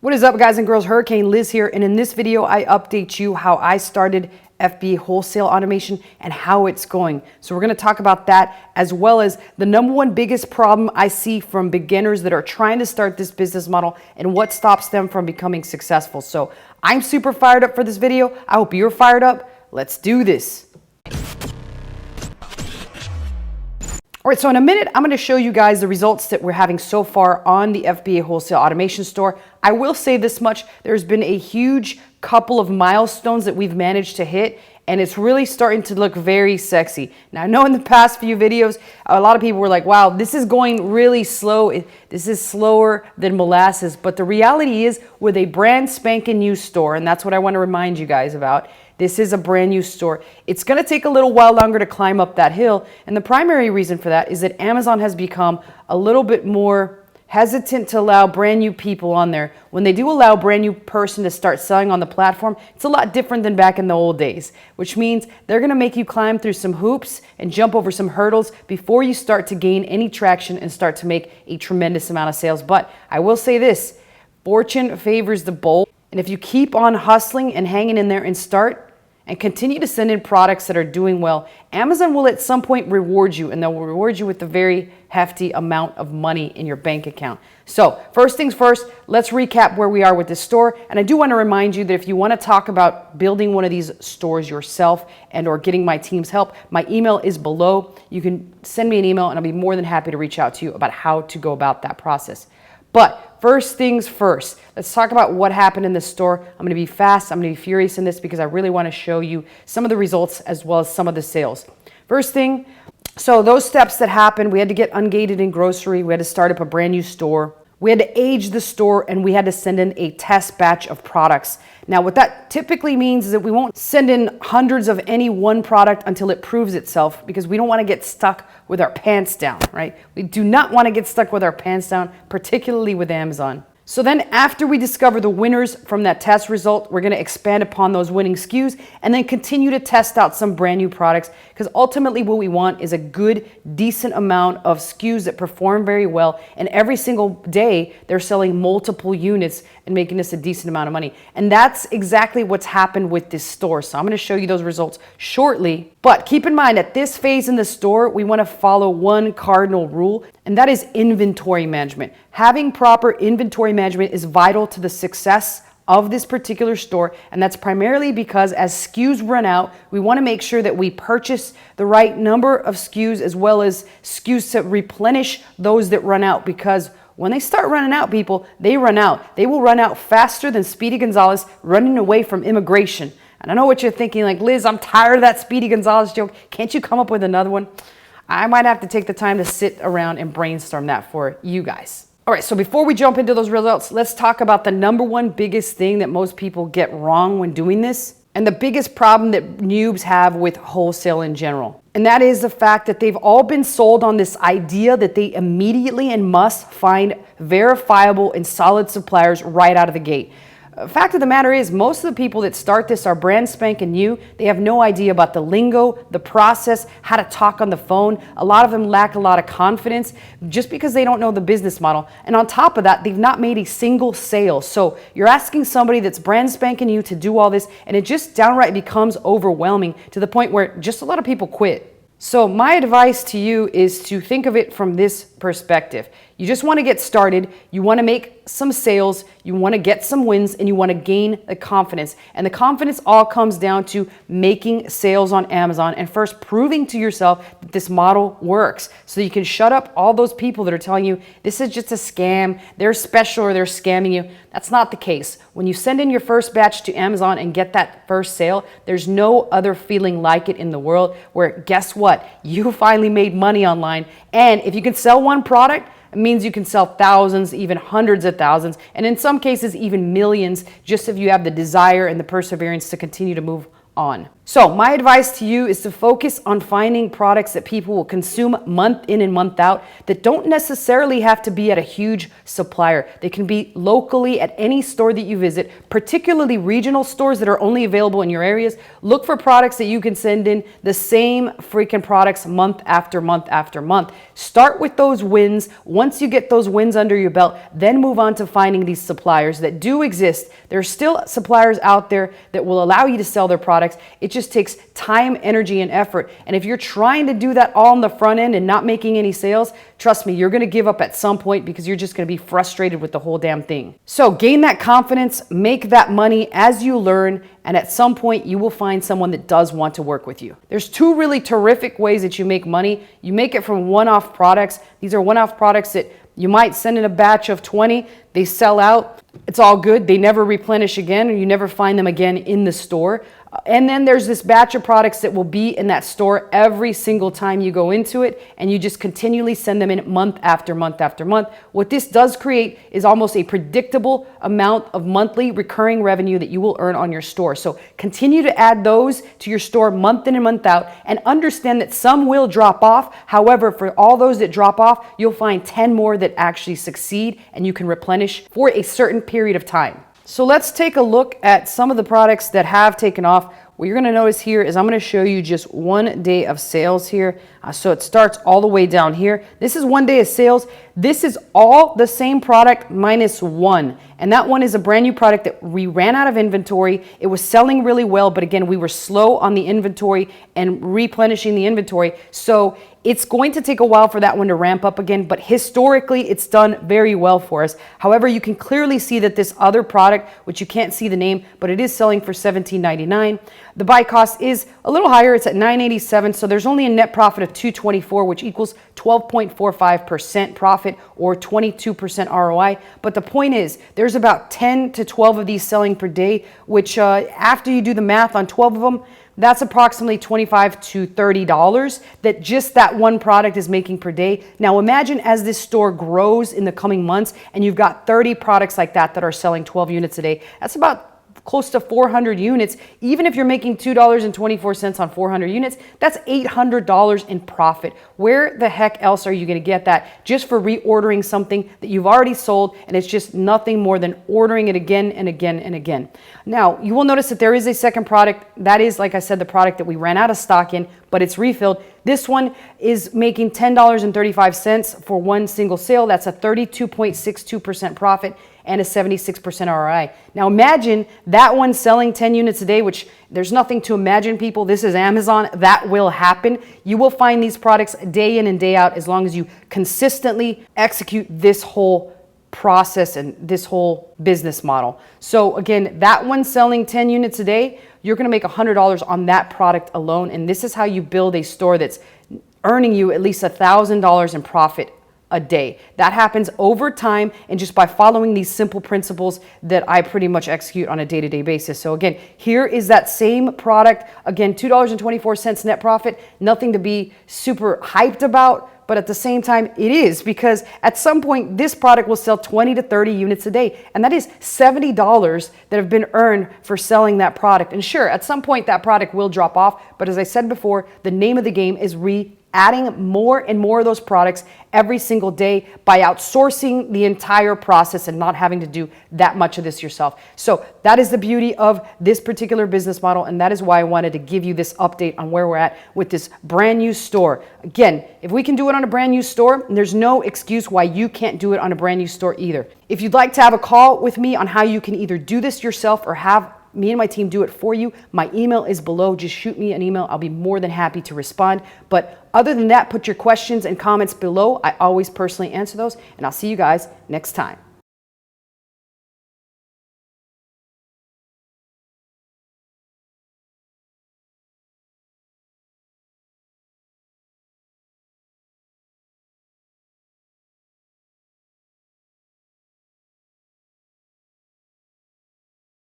What is up, guys and girls? Hurricane Liz here, and in this video I update you how I started FBA wholesale automation and how it's going. So we're going to talk about that, as well as the number one biggest problem I see from beginners that are trying to start this business model and what stops them from becoming successful. So I'm super fired up for this video. I hope you're fired up. Let's do this. All right, so in a minute, I'm going to show you guys the results that we're having so far on the FBA Wholesale Automation Store. I will say this much, there's been a huge couple of milestones that we've managed to hit, and it's really starting to look very sexy. Now, I know in the past few videos, a lot of people were like, wow, this is going really slow. This is slower than molasses. But the reality is, with a brand spanking new store, and that's what I want to remind you guys about, this is a brand new store. It's going to take a little while longer to climb up that hill. And the primary reason for that is that Amazon has become a little bit more hesitant to allow brand new people on there. When they do allow a brand new person to start selling on the platform, it's a lot different than back in the old days, which means they're going to make you climb through some hoops and jump over some hurdles before you start to gain any traction and start to make a tremendous amount of sales. But I will say this, fortune favors the bold. And if you keep on hustling and hanging in there and start and continue to send in products that are doing well, Amazon will at some point reward you, and they'll reward you with a very hefty amount of money in your bank account. So first things first, let's recap where we are with this store. And I do want to remind you that if you want to talk about building one of these stores yourself and or getting my team's help, my email is below. You can send me an email and I'll be more than happy to reach out to you about how to go about that process. But first things first, let's talk about what happened in the store. I'm going to be fast. I'm going to be furious in this because I really want to show you some of the results as well as some of the sales. First thing, so those steps that happened, we had to get ungated in grocery. We had to start up a brand new store. We had to age the store, and we had to send in a test batch of products. Now, what that typically means is that we won't send in hundreds of any one product until it proves itself, because we don't want to get stuck with our pants down, right? We do not want to get stuck with our pants down, particularly with Amazon. So then after we discover the winners from that test result, we're going to expand upon those winning SKUs and then continue to test out some brand new products, because ultimately what we want is a good, decent amount of SKUs that perform very well, and every single day they're selling multiple units and making us a decent amount of money. And that's exactly what's happened with this store. So I'm going to show you those results shortly. But keep in mind, at this phase in the store, we want to follow one cardinal rule, and that is inventory management. Having proper inventory management is vital to the success of this particular store, and that's primarily because as SKUs run out, we want to make sure that we purchase the right number of SKUs as well as SKUs to replenish those that run out, because when they start running out, people, they run out. They will run out faster than Speedy Gonzalez running away from immigration. And I know what you're thinking, like, Liz, I'm tired of that Speedy Gonzalez joke. Can't you come up with another one? I might have to take the time to sit around and brainstorm that for you guys. All right, so before we jump into those results, let's talk about the number one biggest thing that most people get wrong when doing this, and the biggest problem that noobs have with wholesale in general. And that is the fact that they've all been sold on this idea that they immediately and must find verifiable and solid suppliers right out of the gate. Fact of the matter is, most of the people that start this are brand spanking new. They have no idea about the lingo, the process, how to talk on the phone. A lot of them lack a lot of confidence just because they don't know the business model. And on top of that, they've not made a single sale. So you're asking somebody that's brand spanking new to do all this, and it just downright becomes overwhelming to the point where just a lot of people quit. So my advice to you is to think of it from this perspective. You just want to get started, you want to make some sales, you want to get some wins, and you want to gain the confidence. And the confidence all comes down to making sales on Amazon and first proving to yourself that this model works, so you can shut up all those people that are telling you this is just a scam, they're special, or they're scamming you. That's not the case. When you send in your first batch to Amazon and get that first sale, there's no other feeling like it in the world, where guess what? You finally made money online. And if you can sell one product, it means you can sell thousands, even hundreds of thousands, and in some cases even millions, just if you have the desire and the perseverance to continue to move on. So my advice to you is to focus on finding products that people will consume month in and month out that don't necessarily have to be at a huge supplier. They can be locally at any store that you visit, particularly regional stores that are only available in your areas. Look for products that you can send in the same freaking products month after month after month. Start with those wins. Once you get those wins under your belt, then move on to finding these suppliers that do exist. There are still suppliers out there that will allow you to sell their products. It just takes time, energy, and effort. And if you're trying to do that all on the front end and not making any sales, trust me, you're going to give up at some point because you're just going to be frustrated with the whole damn thing. So gain that confidence, make that money as you learn, and at some point you will find someone that does want to work with you. There's two really terrific ways that you make money. You make it from one-off products. These are one-off products that you might send in a batch of 20, they sell out, it's all good, they never replenish again, or you never find them again in the store. And then there's this batch of products that will be in that store every single time you go into it, and you just continually send them in month after month after month. What this does create is almost a predictable amount of monthly recurring revenue that you will earn on your store. So continue to add those to your store month in and month out, and understand that some will drop off. However, for all those that drop off, you'll find 10 more that actually succeed and you can replenish for a certain period of time. So let's take a look at some of the products that have taken off. What you're going to notice here is I'm going to show you just 1 day of sales here. So it starts all the way down here. This is 1 day of sales. This is all the same product minus one. And that one is a brand new product that we ran out of inventory. It was selling really well, but again, we were slow on the inventory and replenishing the inventory. So it's going to take a while for that one to ramp up again, but historically it's done very well for us. However, you can clearly see that this other product, which you can't see the name, but it is selling for $17.99. The buy cost is a little higher. It's at $9.87. So there's only a net profit of $2.24, which equals 12.45% profit or 22% ROI. But the point is, there's about 10 to 12 of these selling per day, which after you do the math on 12 of them, that's approximately $25 to $30 that just that one product is making per day. Now imagine as this store grows in the coming months and you've got 30 products like that that are selling 12 units a day. That's about close to 400 units. Even if you're making $2.24 on 400 units, that's $800 in profit. Where the heck else are you going to get that just for reordering something that you've already sold, and it's just nothing more than ordering it again and again and again. Now, you will notice that there is a second product. That is, like I said, the product that we ran out of stock in, but it's refilled. This one is making $10.35 for one single sale. That's a 32.62% profit and a 76% ROI. Now imagine that one selling 10 units a day, which there's nothing to imagine, people. This is Amazon. That will happen. You will find these products day in and day out as long as you consistently execute this whole process and this whole business model. So again, that one selling 10 units a day, you're going to make $100 on that product alone. And this is how you build a store that's earning you at least $1,000 in profit a day. That happens over time and just by following these simple principles that I pretty much execute on a day-to-day basis. So again, here is that same product. Again, $2.24 net profit, nothing to be super hyped about, but at the same time it is, because at some point this product will sell 20 to 30 units a day, and that is $70 that have been earned for selling that product. And sure, at some point that product will drop off, but as I said before, the name of the game is adding more and more of those products every single day by outsourcing the entire process and not having to do that much of this yourself. So that is the beauty of this particular business model, and that is why I wanted to give you this update on where we're at with this brand new store. Again, if we can do it on a brand new store, there's no excuse why you can't do it on a brand new store either. If you'd like to have a call with me on how you can either do this yourself or have me and my team do it for you, my email is below. Just shoot me an email. I'll be more than happy to respond. But other than that, put your questions and comments below. I always personally answer those, and I'll see you guys next time.